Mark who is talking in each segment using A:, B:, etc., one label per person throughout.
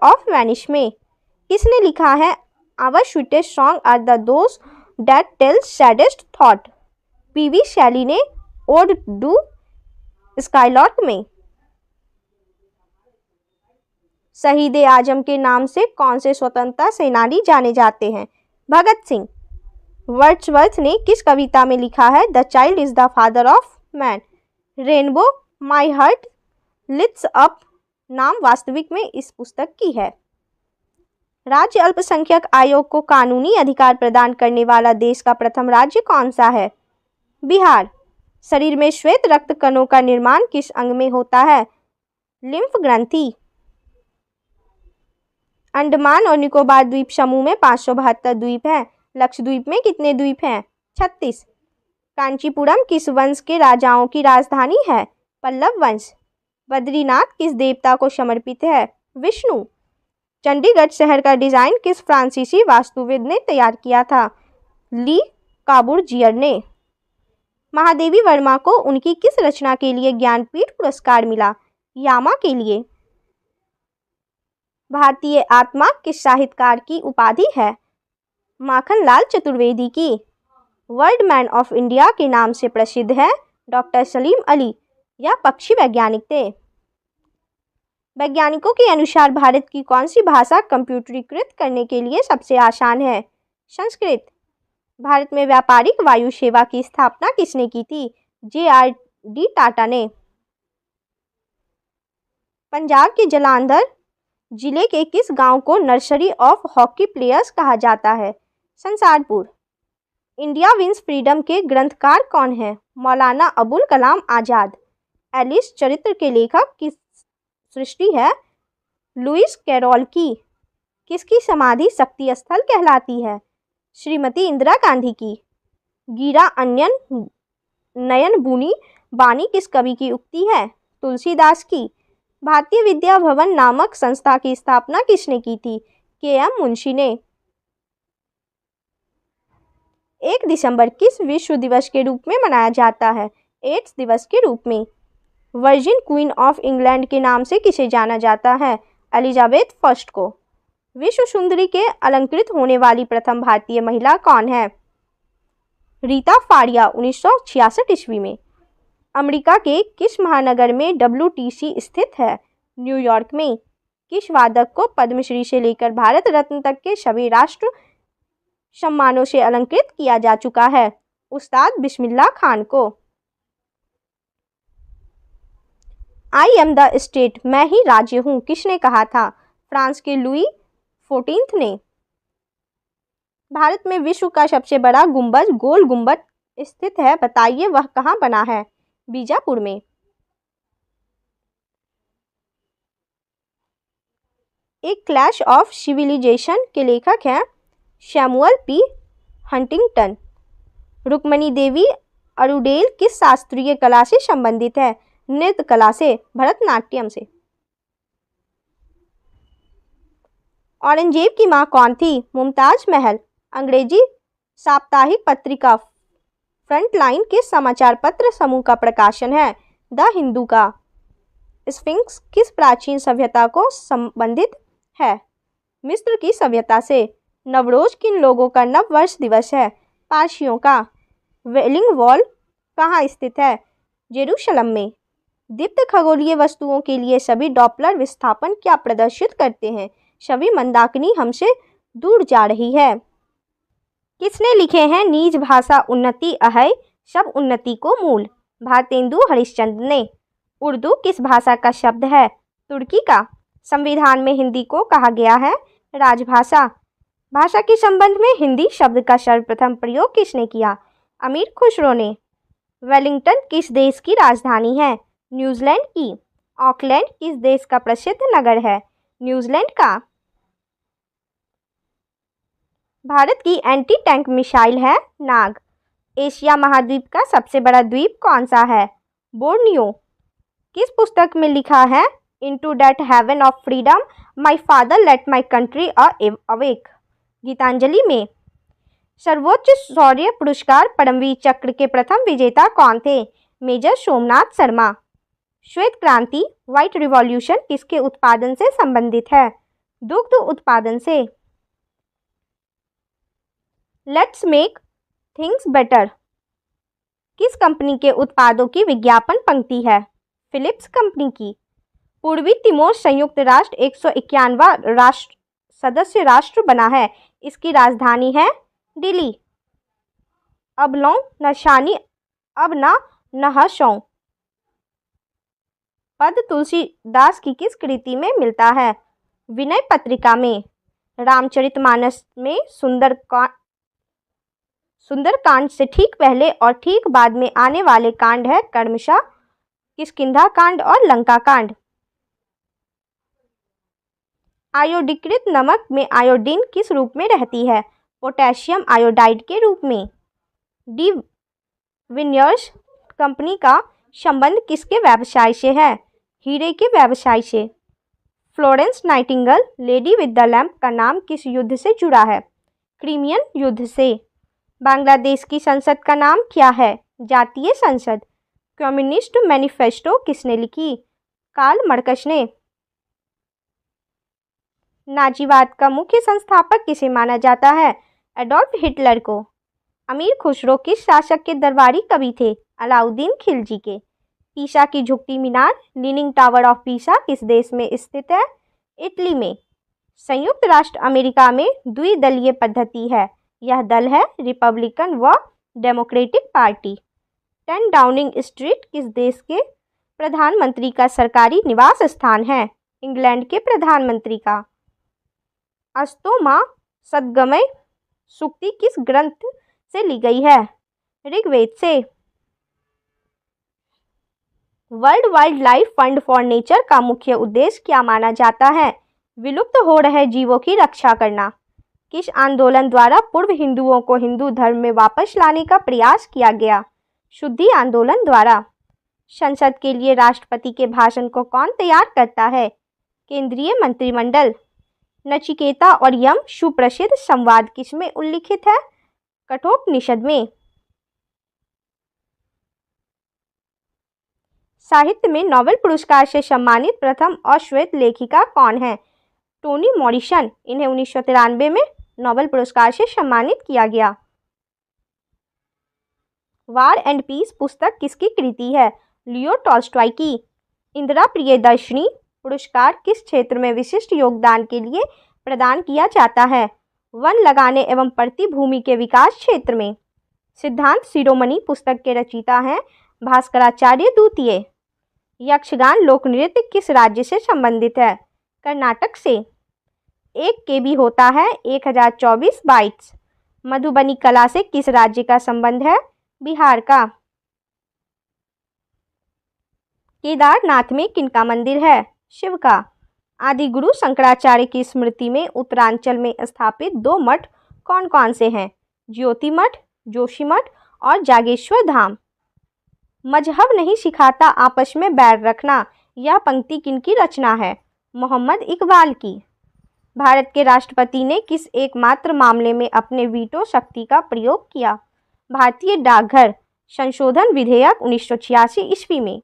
A: Of Venice में किसने लिखा है our sweetest songs are the those that tell saddest thought? P B Shelley ने ओड डू स्काईलॉट में। शहीद ए आजम के नाम से कौन से स्वतंत्रता सेनानी जाने जाते हैं? भगत सिंह। वर्ड्सवर्थ ने किस कविता में लिखा है the child is the father of man? Rainbow my heart leaps up नाम वास्तविक में इस पुस्तक की है। राज्य अल्पसंख्यक आयोग को कानूनी अधिकार प्रदान करने वाला देश का प्रथम राज्य कौन सा है? बिहार। शरीर में श्वेत रक्त कणों का निर्माण किस अंग में होता है? लिम्फ ग्रंथि। अंडमान और निकोबार द्वीप समूह में 572 द्वीप हैं। लक्षद्वीप में कितने द्वीप हैं? 36। कांचीपुरम किस वंश के राजाओं की राजधानी है? पल्लव वंश। बद्रीनाथ किस देवता को समर्पित है? विष्णु। चंडीगढ़ शहर का डिजाइन किस फ्रांसीसी वास्तुविद ने तैयार किया था? ली काबूर्जियर ने। महादेवी वर्मा को उनकी किस रचना के लिए ज्ञानपीठ पुरस्कार मिला? यामा के लिए। भारतीय आत्मा किस साहित्यकार की उपाधि है? माखनलाल चतुर्वेदी की। वर्ल्ड मैन ऑफ इंडिया के नाम से प्रसिद्ध है डॉक्टर सलीम अली। यह पक्षी वैज्ञानिक थे। वैज्ञानिकों के अनुसार भारत की कौन सी भाषा कंप्यूटरीकृत करने के लिए सबसे आसान है? संस्कृत। भारत में व्यापारिक वायु सेवा की स्थापना किसने की थी? JRD टाटा ने। पंजाब के जालंधर जिले के किस गांव को नर्सरी ऑफ हॉकी प्लेयर्स कहा जाता है? संसारपुर। इंडिया विंस फ्रीडम के ग्रंथकार कौन है? मौलाना अबुल कलाम आजाद। एलिस चरित्र के लेखक की सृष्टि है? लुइस कैरोल की। किसकी समाधि शक्ति स्थल कहलाती है? श्रीमती इंदिरा गांधी की। गिरा अन्यन नयन बुनी बानी किस कवि की उक्ति है? तुलसीदास की। भारतीय विद्या भवन नामक संस्था की स्थापना किसने की थी? KM मुंशी ने। 1 दिसंबर किस विश्व दिवस के रूप में मनाया जाता है? एड्स दिवस के रूप में। वर्जिन क्वीन ऑफ इंग्लैंड के नाम से किसे जाना जाता है? एलिजाबेथ फर्स्ट को। विश्व सुंदरी के अलंकृत होने वाली प्रथम भारतीय महिला कौन है? रीता फाड़िया 1966 ईस्वी में। अमेरिका के किस महानगर में WTC स्थित है? न्यूयॉर्क में। किस वादक को पद्मश्री से लेकर भारत रत्न तक के सभी राष्ट्र सम्मानों से अलंकृत किया जा चुका है? उस्ताद बिस्मिल्लाह खान को। आई एम द स्टेट, मैं ही राज्य हूँ, किसने कहा था? फ्रांस के लुई 14 ने। भारत में विश्व का सबसे बड़ा गुंबद गोल गुंबद स्थित है, बताइए वह कहाँ बना है? बीजापुर में। एक क्लैश ऑफ सिविलाइजेशन के लेखक हैं सैमुअल P. हंटिंगटन। रुक्मणी देवी अरुडेल किस शास्त्रीय कला से संबंधित है? नृत्य कला से, भरतनाट्यम से। औरंगजेब की मां कौन थी? मुमताज महल। अंग्रेजी साप्ताहिक पत्रिका फ्रंटलाइन किस समाचार पत्र समूह का प्रकाशन है? द हिंदू का। स्फिंक्स किस प्राचीन सभ्यता को संबंधित है? मिस्र की सभ्यता से। नवरोज किन लोगों का नव वर्ष दिवस है? पारसियों का। वेलिंग वॉल कहाँ स्थित है? जेरूशलम में। दीप्त खगोलीय वस्तुओं के लिए सभी डॉपलर विस्थापन क्या प्रदर्शित करते हैं? सभी मंदाकिनी हमसे दूर जा रही है। किसने लिखे हैं निज भाषा उन्नति अहै सब उन्नति को मूल? भारतेंदु हरिश्चंद्र ने। उर्दू किस भाषा का शब्द है? तुर्की का। संविधान में हिंदी को कहा गया है राजभाषा। भाषा के संबंध में हिंदी शब्द का सर्वप्रथम प्रयोग किसने किया? अमीर खुसरो ने। वेलिंगटन किस देश की राजधानी है? न्यूजीलैंड की। ऑकलैंड किस देश का प्रसिद्ध नगर है? न्यूजीलैंड का। भारत की एंटी टैंक मिसाइल है नाग। एशिया महाद्वीप का सबसे बड़ा द्वीप कौन सा है? बोर्नियो। किस पुस्तक में लिखा है into that heaven of freedom my father let my country awake? Gitanjali में। सर्वोच्च शौर्य पुरस्कार परमवीर चक्र के प्रथम विजेता कौन थे? मेजर सोमनाथ शर्मा। श्वेत क्रांति व्हाइट रिवॉल्यूशन किसके उत्पादन से संबंधित है? दुग्ध उत्पादन से। लेट्स मेक थिंग्स बेटर किस कंपनी के उत्पादों की विज्ञापन पंक्ति है? फिलिप्स कंपनी की। पूर्वी तिमोर संयुक्त राष्ट्र 151वां राष्ट्र सदस्य राष्ट्र बना है। इसकी राजधानी है दिल्ली। अबलौं नशानी अब ना नहशौं पद तुलसीदास की किस कृति में मिलता है? विनय पत्रिका में। रामचरितमानस में सुंदरकांड से ठीक पहले और ठीक बाद में आने वाले कांड है कर्मशा, किष्किंधा कांड और लंका कांड। आयोडीकृत नमक में आयोडीन किस रूप में रहती है? पोटेशियम आयोडाइड के रूप में। डी विनियर्स कंपनी का संबंध किसके व्यवसाय से है? हीरे के व्यवसाय से। Florence Nightingale lady with the lamp का नाम किस युद्ध से जुड़ा है? क्रीमियन युद्ध से। बांग्लादेश की संसद का नाम क्या है? जातीय संसद। कम्युनिस्ट मैनिफेस्टो किसने लिखी? कार्ल मार्क्स ने। नाजीवाद का मुख्य संस्थापक किसे माना जाता है? एडोल्फ हिटलर को। अमीर खुसरो किस शासक के दरबारी कवि थे? अलाउद्दीन खिलजी के। पीसा की झुकती मीनार लीनिंग टावर ऑफ पीसा किस देश में स्थित है? इटली में। संयुक्त राष्ट्र अमेरिका में द्विदलीय पद्धति है। यह दल है रिपब्लिकन व डेमोक्रेटिक पार्टी। 10 डाउनिंग स्ट्रीट किस देश के प्रधानमंत्री का सरकारी निवास स्थान है? इंग्लैंड के प्रधानमंत्री का। अस्तो मां सद्गमय सूक्ति किस ग्रंथ से ली गई है? ऋग्वेद से। World wild life fund for nature का मुख्य उद्देश्य क्या माना जाता है? विलुप्त हो रहे जीवों की रक्षा करना। किस आंदोलन द्वारा पूर्व हिंदुओं को हिंदू धर्म में वापस लाने का प्रयास किया गया? शुद्धि आंदोलन द्वारा। संसद के लिए राष्ट्रपति के भाषण को कौन तैयार करता है? केंद्रीय मंत्रिमंडल। नचिकेता और यम सुप्रसिद्ध संवाद किसमें उल्लिखित है? कठोपनिषद में। साहित्य में नोबेल पुरस्कार से सम्मानित प्रथम अश्वेत लेखिका कौन है? Tony Morrison. इन्हें 1993 में नोबेल पुरस्कार से सम्मानित किया गया। वार एंड पीस पुस्तक किसकी कृति है? लियो टॉल्स्टॉय की। इंदिरा प्रियदर्शनी पुरस्कार किस क्षेत्र में विशिष्ट योगदान के लिए प्रदान किया जाता है? वन लगाने एवं प्रतिभूमि के विकास क्षेत्र में। सिद्धांत शिरोमणि पुस्तक के रचयिता हैं भास्कराचार्य द्वितीय। यक्षगान लोक नृत्य किस राज्य से संबंधित है? कर्नाटक से। 1 KB होता है 1024 बाइट्स। मधुबनी कला से किस राज्य का संबंध है? बिहार का। केदारनाथ में किनका मंदिर है? शिव का। आदि गुरु शंकराचार्य की स्मृति में उत्तरांचल में स्थापित 2 मठ कौन कौन से हैं? ज्योति मठ, जोशी मठ और जागेश्वर धाम। मजहब नहीं सिखाता आपस में बैर रखना, यह पंक्ति किनकी रचना है? मोहम्मद इकबाल की। भारत के राष्ट्रपति ने किस एकमात्र मामले में अपने वीटो शक्ति का प्रयोग किया? भारतीय डाकघर संशोधन विधेयक 1986 ईस्वी में।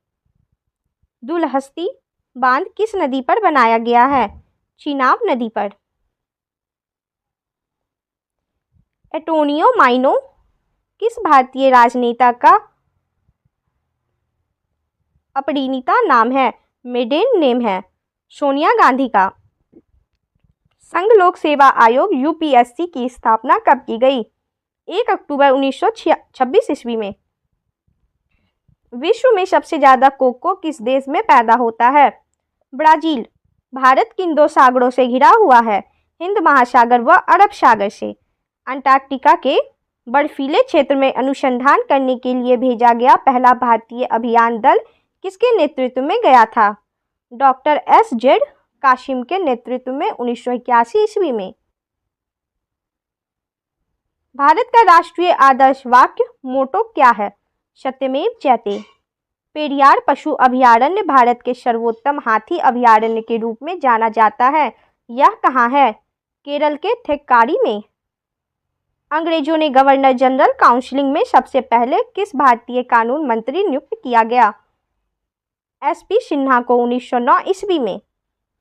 A: दुलहस्ती बांध किस नदी पर बनाया गया है? चिनाब नदी पर। एंटोनियो माइनो किस भारतीय राजनेता का अपरिणीता नाम है? मेडेन नेम है। सोनिया गांधी का। संघ लोक सेवा आयोग UPSC की स्थापना कब की गई? 1 अक्टूबर 1926 ईस्वी में। विश्व में सबसे ज्यादा कोको किस देश में पैदा होता है? ब्राजील। भारत किन 2 सागरों से घिरा हुआ है? हिंद महासागर व अरब सागर से। अंटार्कटिका के बर्फीले क्षेत्र में अनुसंधान करने के लिए भेजा गया पहला भारतीय अभियान दल किसके नेतृत्व में गया था? डॉक्टर SZ कासिम के नेतृत्व में 1981 ईस्वी में। भारत का राष्ट्रीय आदर्श वाक्य मोटो क्या है? सत्यमेव जयते। पेरियार पशु अभयारण्य भारत के सर्वोत्तम हाथी अभयारण्य के रूप में जाना जाता है। यह कहाँ है? केरल के थेक्कारी में। अंग्रेजों ने गवर्नर जनरल काउंसिलिंग में सबसे पहले किस भारतीय कानून मंत्री नियुक्त किया गया? SP सिन्हा को 1909 ईस्वी में।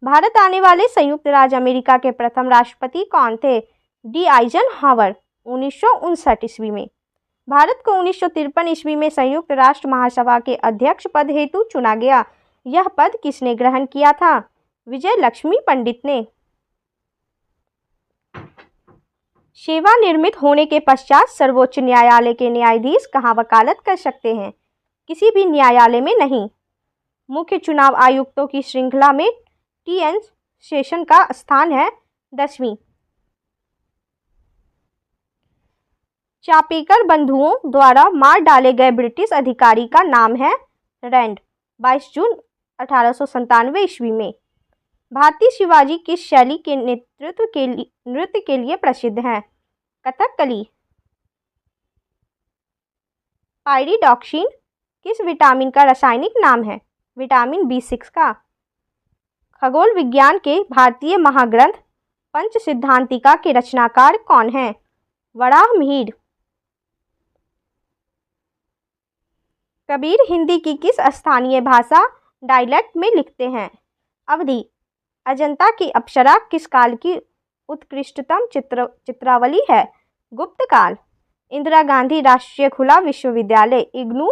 A: भारत आने वाले संयुक्त राज्य अमेरिका के प्रथम राष्ट्रपति कौन थे? डी आइजनहावर 1959 ईस्वी में। भारत को 1953 ईस्वी में संयुक्त राष्ट्र महासभा के अध्यक्ष पद हेतु चुना गया। यह पद किसने ग्रहण किया था? विजय लक्ष्मी पंडित ने। सेवानिवृत्त होने के पश्चात सर्वोच्च न्यायालय के न्यायाधीश कहाँ वकालत कर सकते हैं? किसी भी न्यायालय में नहीं। मुख्य चुनाव आयुक्तों की श्रृंखला में टी.एन. शेषन का स्थान है 10वीं। चापेकर बंधुओं द्वारा मार डाले गए ब्रिटिश अधिकारी का नाम है रैंड, 22 जून 1897 ईस्वी में। भारतीय शिवाजी किस शैली के नृत्य के लिए प्रसिद्ध हैं? कथकली। पायरिडॉक्सिन किस विटामिन का रासायनिक नाम है? विटामिन B6 का। खगोल विज्ञान के भारतीय महाग्रंथ पंच सिद्धांतिका के रचनाकार कौन हैं? वराहमिहिर। कबीर हिंदी की किस स्थानीय भाषा डायलेक्ट में लिखते हैं? अवधी। अजंता की अप्सरा किस काल की उत्कृष्टतम चित्रावली है? गुप्त काल। इंदिरा गांधी राष्ट्रीय खुला विश्वविद्यालय इग्नू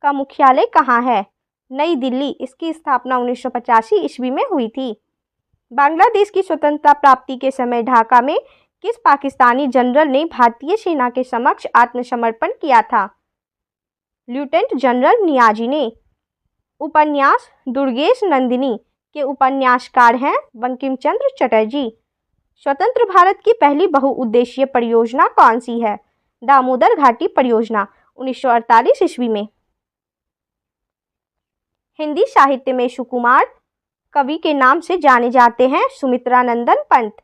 A: का मुख्यालय कहाँ है? नई दिल्ली। इसकी स्थापना 1985 ईस्वी में हुई थी। बांग्लादेश की स्वतंत्रता प्राप्ति के समय ढाका में किस पाकिस्तानी जनरल ने भारतीय सेना के समक्ष आत्मसमर्पण किया था? लेफ्टिनेंट जनरल नियाजी ने। उपन्यास दुर्गेश नंदिनी के उपन्यासकार हैं बंकिम चंद्र चटर्जी। स्वतंत्र भारत की पहली बहुउद्देशीय परियोजना कौन सी है? दामोदर घाटी परियोजना, 1948 ईस्वी में। हिंदी साहित्य में सुकुमार कवि के नाम से जाने जाते हैं सुमित्रानंदन पंत।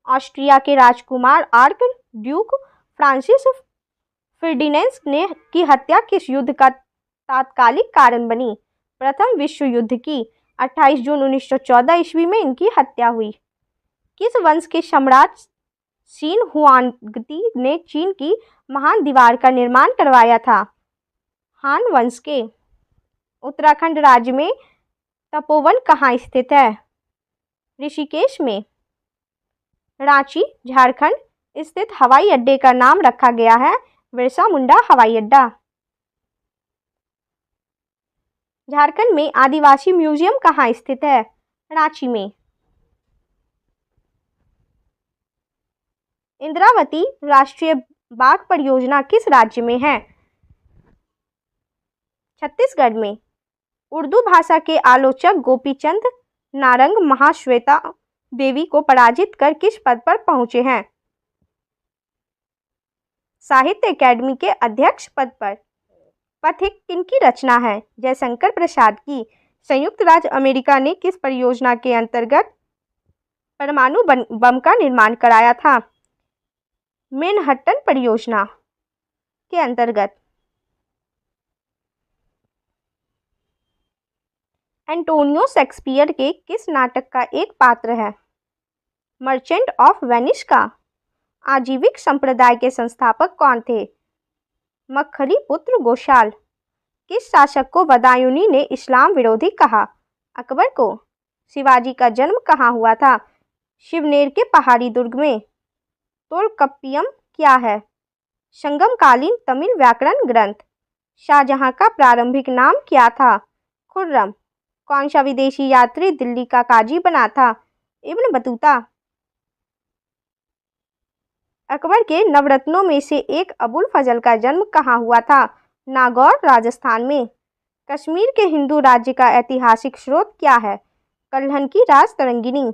A: ऑस्ट्रिया के राजकुमार आर्क ड्यूक फ्रांसिस फर्डिनेंड ने की हत्या किस युद्ध का तात्कालिक कारण बनी? प्रथम विश्व युद्ध की। 28 जून 1914 ईस्वी में इनकी हत्या हुई। किस वंश के सम्राट शीन हुआंगती ने चीन की महान दीवार का निर्माण करवाया था? हान वंश के। उत्तराखंड राज्य में तपोवन कहाँ स्थित है? ऋषिकेश में। रांची झारखंड स्थित हवाई अड्डे का नाम रखा गया है बिरसा मुंडा हवाई अड्डा। झारखंड में आदिवासी म्यूजियम कहाँ स्थित है? रांची में। इंद्रावती राष्ट्रीय बाघ परियोजना किस राज्य में है? छत्तीसगढ़ में। उर्दू भाषा के आलोचक गोपीचंद नारंग महाश्वेता देवी को पराजित कर किस पद पर पहुंचे हैं? साहित्य अकादमी के अध्यक्ष पद पर। पथिक किनकी रचना है? जयशंकर प्रसाद की। संयुक्त राज्य अमेरिका ने किस परियोजना के अंतर्गत परमाणु बम का निर्माण कराया था? मैनहट्टन परियोजना के अंतर्गत। एंटोनियो शेक्सपियर के किस नाटक का एक पात्र है? मर्चेंट ऑफ वेनिस का। आजीविक संप्रदाय के संस्थापक कौन थे? मक्खली पुत्र गोशाल। किस शासक को बदायूनी ने इस्लाम विरोधी कहा? अकबर को। शिवाजी का जन्म कहाँ हुआ था? शिवनेर के पहाड़ी दुर्ग में। तोल्काप्पियम क्या है? संगमकालीन तमिल व्याकरण ग्रंथ। शाहजहां का प्रारंभिक नाम क्या था? खुर्रम। कौन सा विदेशी यात्री दिल्ली का काजी बना था? Ibn Battuta. अकबर के नवरत्नों में से एक अबुल फजल का जन्म कहाँ हुआ था? नागौर राजस्थान में। कश्मीर के हिंदू राज्य का ऐतिहासिक स्रोत क्या है? कल्हन की राजतरंगिणी।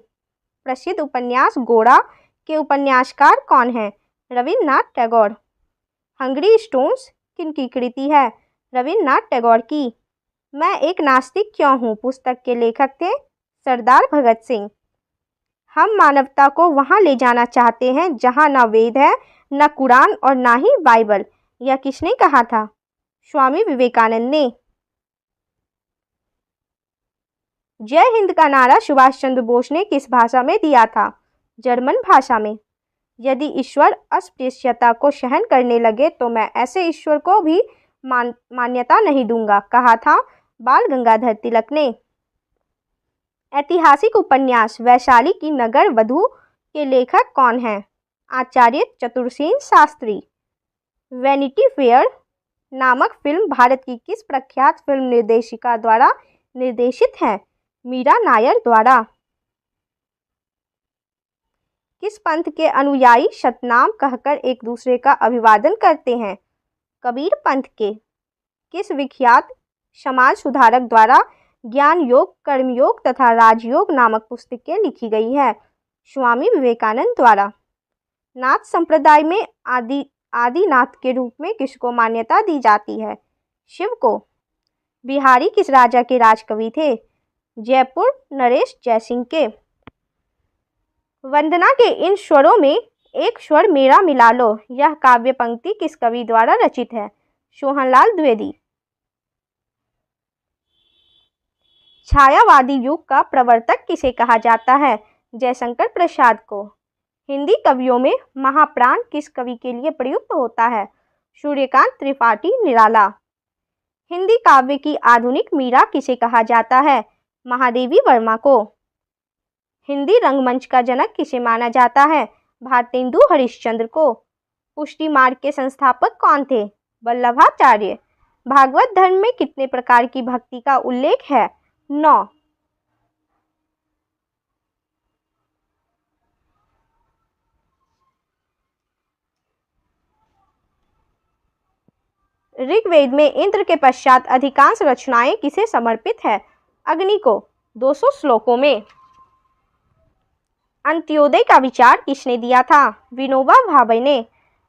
A: प्रसिद्ध उपन्यास गोरा के उपन्यासकार कौन हैं? रविन्द्रनाथ टैगोर। हंगरी स्टोन्स किनकी कृति है? रविन्द्रनाथ टैगोर की। मैं एक नास्तिक क्यों हूँ पुस्तक के लेखक थे सरदार भगत सिंह। हम मानवता को वहाँ ले जाना चाहते हैं जहाँ न वेद है, न कुरान और ना ही बाइबल। यह किसने कहा था? स्वामी विवेकानंद ने। जय हिंद का नारा सुभाष चंद्र बोस ने किस भाषा में दिया था? जर्मन भाषा में। यदि ईश्वर अस्पृश्यता को सहन करने लगे तो मैं ऐसे ईश्वर को भी मान्यता नहीं दूंगा, कहा था बाल गंगाधर तिलक ने। ऐतिहासिक उपन्यास वैशाली की नगर वधू के लेखक कौन हैं? आचार्य चतुरसेन शास्त्री। वैनिटी फेयर नामक फिल्म भारत की किस प्रख्यात फिल्म निर्देशिका द्वारा निर्देशित है? मीरा नायर द्वारा। किस पंथ के अनुयायी सतनाम कहकर एक दूसरे का अभिवादन करते हैं? कबीर पंथ के। किस विख्यात समाज सुधारक द्वारा ज्ञान योग, कर्मयोग तथा राजयोग नामक पुस्तकें लिखी गई है? स्वामी विवेकानंद द्वारा। नाथ संप्रदाय में आदिनाथ के रूप में किसको मान्यता दी जाती है? शिव को। बिहारी किस राजा के राजकवि थे? जयपुर नरेश जयसिंह के। वंदना के इन स्वरों में एक स्वर मेरा मिला लो, यह काव्य पंक्ति किस कवि द्वारा रचित है? सोहनलाल द्विवेदी। छायावादी युग का प्रवर्तक किसे कहा जाता है? जयशंकर प्रसाद को। हिंदी कवियों में महाप्राण किस कवि के लिए प्रयुक्त होता है? सूर्यकांत त्रिपाठी निराला। हिंदी काव्य की आधुनिक मीरा किसे कहा जाता है? महादेवी वर्मा को। हिंदी रंगमंच का जनक किसे माना जाता है? भारतेंदु हरिश्चंद्र को। पुष्टि मार्ग के संस्थापक कौन थे? वल्लभाचार्य। भागवत धर्म में कितने प्रकार की भक्ति का उल्लेख है? 9। ऋग्वेद में इंद्र के पश्चात अधिकांश रचनाएं किसे समर्पित है? अग्नि को। 200 श्लोकों में। अंत्योदय का विचार किसने दिया था? विनोबा भावे ने।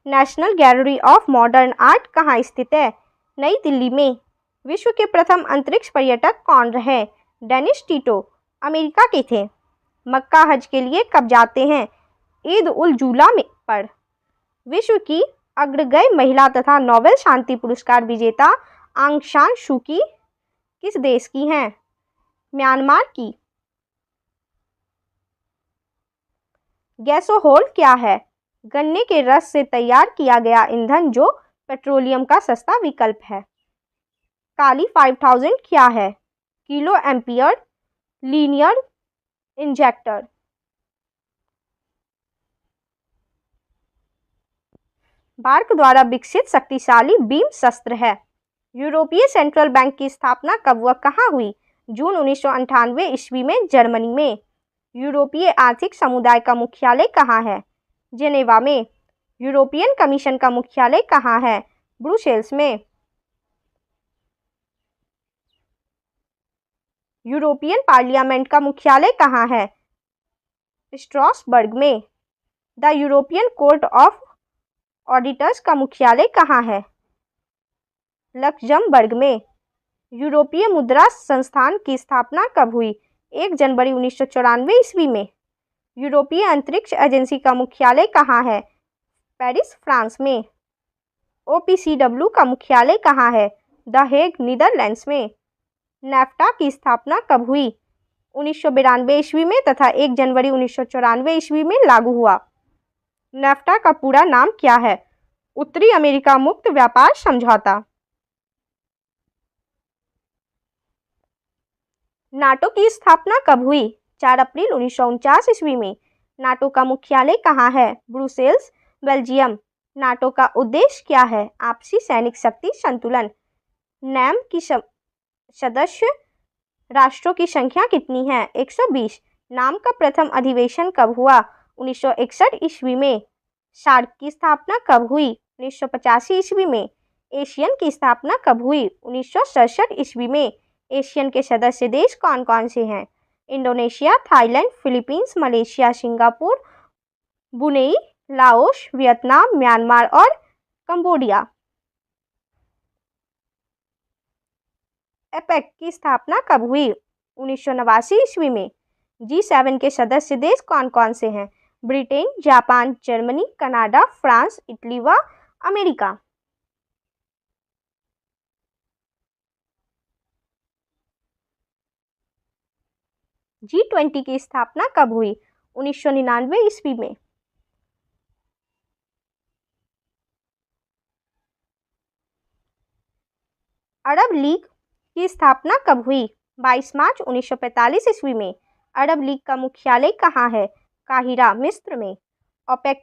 A: National gallery of modern art कहाँ स्थित है? नई दिल्ली में। विश्व के प्रथम अंतरिक्ष पर्यटक कौन रहे? डेनिस टीटो अमेरिका के थे। मक्का हज के लिए कब जाते हैं? ईद उल जुला में पर। विश्व की अग्रगण्य महिला तथा नोबेल शांति पुरस्कार विजेता आंग सान सू की किस देश की हैं? म्यांमार की। गैसोहोल क्या है? गन्ने के रस से तैयार किया गया ईंधन जो पेट्रोलियम का सस्ता विकल्प है। काली 5000 क्या है? Kilo ampere linear injector. BARC द्वारा विकसित शक्तिशाली बीम शस्त्र है। यूरोपीय सेंट्रल बैंक की स्थापना कब व कहाँ हुई? जून 1998 ईस्वी में जर्मनी में। यूरोपीय आर्थिक समुदाय का मुख्यालय कहाँ है? जेनेवा में। यूरोपियन कमीशन का मुख्यालय कहाँ है? ब्रुसेल्स में। यूरोपियन पार्लियामेंट का मुख्यालय कहाँ है? स्ट्रासबर्ग में। The European court of auditors का मुख्यालय कहाँ है? लक्जमबर्ग में। यूरोपीय मुद्रा संस्थान की स्थापना कब हुई? 1 जनवरी 1994 ईस्वी में। यूरोपीय अंतरिक्ष एजेंसी का मुख्यालय कहाँ है? पेरिस फ्रांस में। OPCW का मुख्यालय कहाँ है? द हेग नीदरलैंड्स में। नेफ्टा की स्थापना कब हुई? 1992 ईस्वी में तथा 1 जनवरी 1994 ईस्वी में लागू हुआ। नेफ्टा का पूरा नाम क्या है? उत्तरी अमेरिका मुक्त व्यापार समझौता। नाटो की स्थापना कब हुई? 4 अप्रैल 1949 ईस्वी में। नाटो का मुख्यालय कहाँ है? Brussels Belgium. नाटो का उद्देश्य क्या है? आपसी सैनिक शक्ति संतुलन। नैम की सदस्य राष्ट्रों की संख्या कितनी है? 120। नाम का प्रथम अधिवेशन कब हुआ? 1961 ईस्वी में। सार्क की स्थापना कब हुई? 1985 ईस्वी में। एशियन की स्थापना कब हुई? 1967 ईस्वी में। एशियन के सदस्य देश कौन कौन से हैं? Indonesia, Thailand, Philippines, Malaysia, Singapore, Brunei, Laos, Vietnam, Myanmar और कंबोडिया। एपेक की स्थापना कब हुई? 1989 ईस्वी में। G7 के सदस्य देश कौन कौन से हैं? Britain, Japan, Germany, Canada, France, Italy व अमेरिका। G20 की स्थापना कब हुई? 1999 ईस्वी में। अरब लीग की स्थापना कब हुई? 22 मार्च 1945 ईस्वी में। अरब लीग का मुख्यालय कहाँ है? काहिरा, मिस्र में। ओपेक